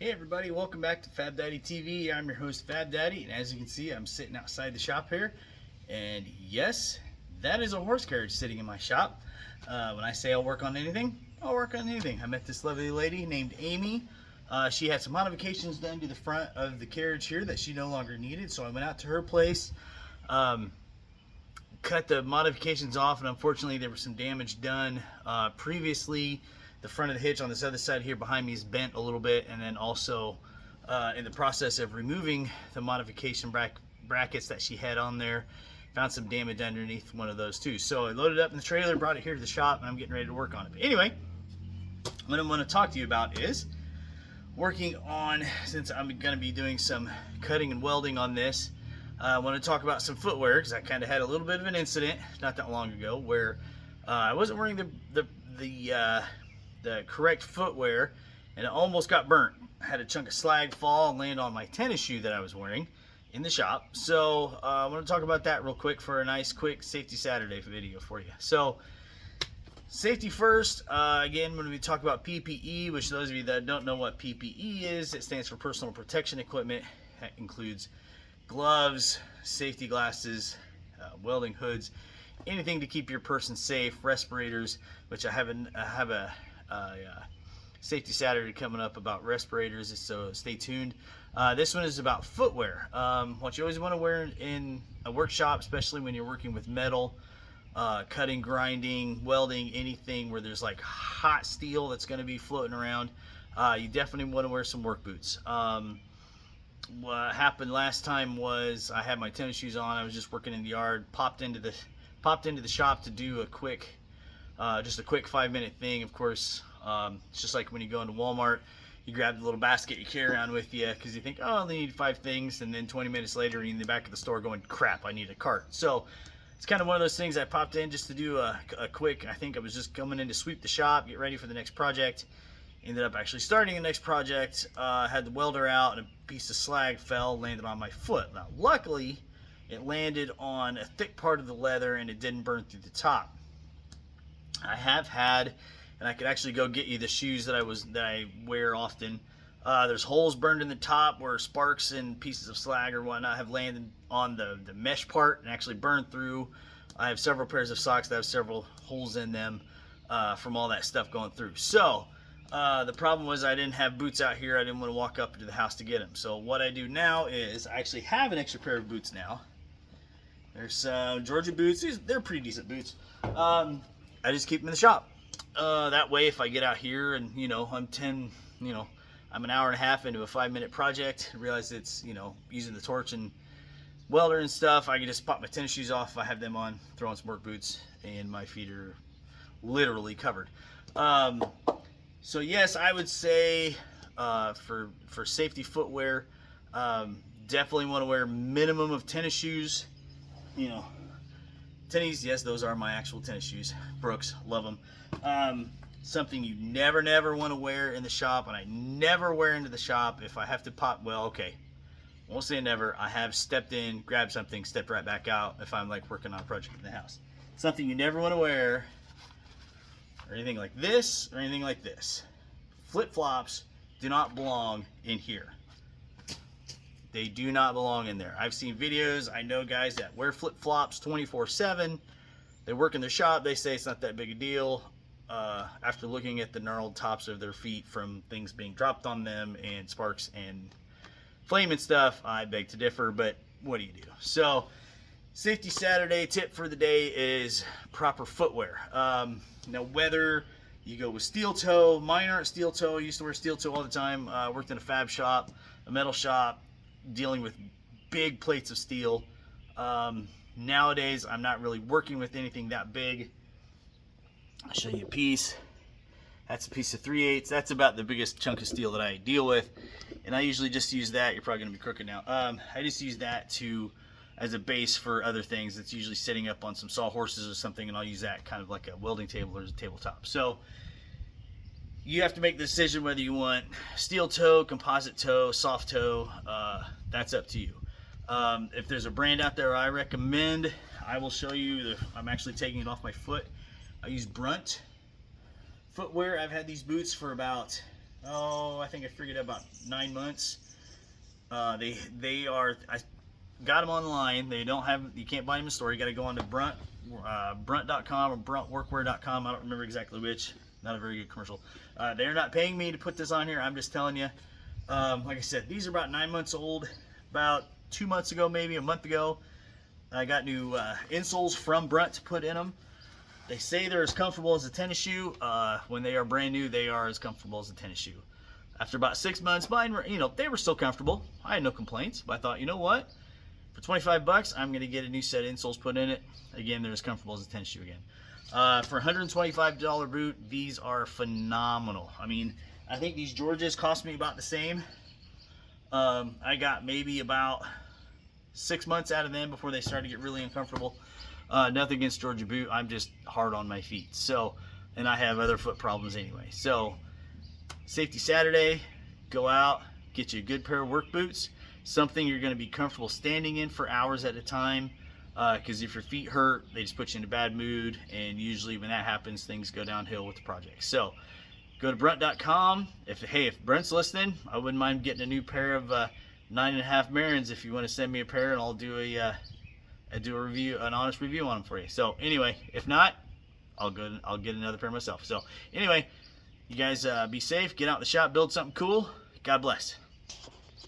Hey everybody, welcome back to Fab Daddy TV. I'm your host Fab Daddy, and as you can see, I'm sitting outside the shop here. And yes, that is a horse carriage sitting in my shop. When I say I'll work on anything, I'll work on anything. I met this lovely lady named Amy. She had some modifications done to the front of the carriage here that she no longer needed, so I went out to her place, cut the modifications off, and unfortunately there was some damage done previously. The front of the hitch on this other side here behind me is bent a little bit, and then also in the process of removing the modification brackets that she had on there, found some damage underneath one of those too. So I loaded up in the trailer, brought it here to the shop, and I'm getting ready to work on it. But anyway, what I'm going to talk to you about is working on, since I'm going to be doing some cutting and welding on this, I want to talk about some footwear, because I kind of had a little bit of an incident not that long ago where I wasn't wearing the correct footwear, and it almost got burnt. I had a chunk of slag fall and land on my tennis shoe that I was wearing in the shop. So I want to talk about that real quick for a nice quick Safety Saturday video for you. So safety first. Again, when we talk about PPE, which those of you that don't know what PPE is, it stands for personal protection equipment. That includes gloves, safety glasses, welding hoods, anything to keep your person safe, respirators, which I have a Safety Saturday coming up about respirators, so stay tuned. This one is about footwear. What you always want to wear in a workshop, especially when you're working with metal, cutting, grinding, welding, anything where there's like hot steel that's going to be floating around, you definitely want to wear some work boots. What happened last time was I had my tennis shoes on. I was just working in the yard, popped into the shop to do a quick just a quick 5-minute thing. Of course, it's just like when you go into Walmart, you grab the little basket you carry around with you because you think, oh, I only need 5 things, and then 20 minutes later you're in the back of the store going, crap, I need a cart. So it's kind of one of those things. I popped in just to do a quick, I think I was just coming in to sweep the shop, get ready for the next project. Ended up actually starting the next project. Had the welder out, and a piece of slag fell, landed on my foot. Now luckily it landed on a thick part of the leather and it didn't burn through the top. I have had, and I could actually go get you the shoes that I wear often. There's holes burned in the top where sparks and pieces of slag or whatnot have landed on the mesh part and actually burned through. I have several pairs of socks that have several holes in them from all that stuff going through. So the problem was I didn't have boots out here. I didn't want to walk up to the house to get them. So what I do now is I actually have an extra pair of boots now. There's Georgia boots. They're pretty decent boots. I just keep them in the shop. That way, if I get out here and, I'm an hour and a half into a 5-minute project, realize it's, using the torch and welder and stuff, I can just pop my tennis shoes off. I have them on, throw on some work boots, and my feet are literally covered. So yes, I would say for safety footwear, definitely want to wear minimum of tennis shoes. Tennies, yes, those are my actual tennis shoes. Brooks, love them. Something you never want to wear in the shop, and I never wear into the shop if I have to pop, well, okay, won't say never. I have stepped in, grabbed something, stepped right back out if I'm like working on a project in the house. Something you never want to wear, or anything like this, or anything like this. Flip-flops do not belong in here. They do not belong in there. I've seen videos. I know guys that wear flip-flops 24/7. They work in their shop. They say it's not that big a deal. After looking at the gnarled tops of their feet from things being dropped on them and sparks and flame and stuff, I beg to differ, but what do you do? So, Safety Saturday tip for the day is proper footwear. Now, whether you go with steel toe, mine aren't steel toe. I used to wear steel toe all the time. Worked in a fab shop, a metal shop, dealing with big plates of steel. Nowadays I'm not really working with anything that big. I'll show you a piece. That's a piece of 3/8. That's about the biggest chunk of steel that I deal with, and I usually just use that. You're probably gonna be crooked now. I just use that as a base for other things. It's usually sitting up on some sawhorses or something, and I'll use that kind of like a welding table or as a tabletop. So you have to make the decision whether you want steel toe, composite toe, soft toe. That's up to you. If there's a brand out there I recommend, I will show you. I'm actually taking it off my foot. I use Brunt footwear. I've had these boots for about I think I figured out about 9 months. They are, I got them online. They don't have, you can't buy them in the store. You got to go on to brunt.com or bruntworkwear.com. I don't remember exactly which. Not a very good commercial. They're not paying me to put this on here. I'm just telling you. Like I said, these are about 9 months old. About 2 months ago, maybe a month ago, I got new insoles from Brunt to put in them. They say they're as comfortable as a tennis shoe. When they are brand new, they are as comfortable as a tennis shoe. After about 6 months, mine were, they were still comfortable. I had no complaints, but I thought, you know what? For 25 bucks, I'm gonna get a new set of insoles put in it. Again, they're as comfortable as a tennis shoe again. For a $125 boot, these are phenomenal. I mean, I think these Georges cost me about the same. I got maybe about 6 months out of them before they started to get really uncomfortable. Nothing against Georgia boot. I'm just hard on my feet. So, and I have other foot problems anyway. So, Safety Saturday, go out, get you a good pair of work boots. Something you're going to be comfortable standing in for hours at a time. Because if your feet hurt, they just put you in a bad mood. And usually when that happens, things go downhill with the project. So, go to brunt.com. If Brunt's listening, I wouldn't mind getting a new pair of 9.5 Marins if you want to send me a pair, and I'll do a review, an honest review on them for you. So anyway, if not, I'll get another pair myself. So anyway, you guys be safe, get out in the shop, build something cool. God bless.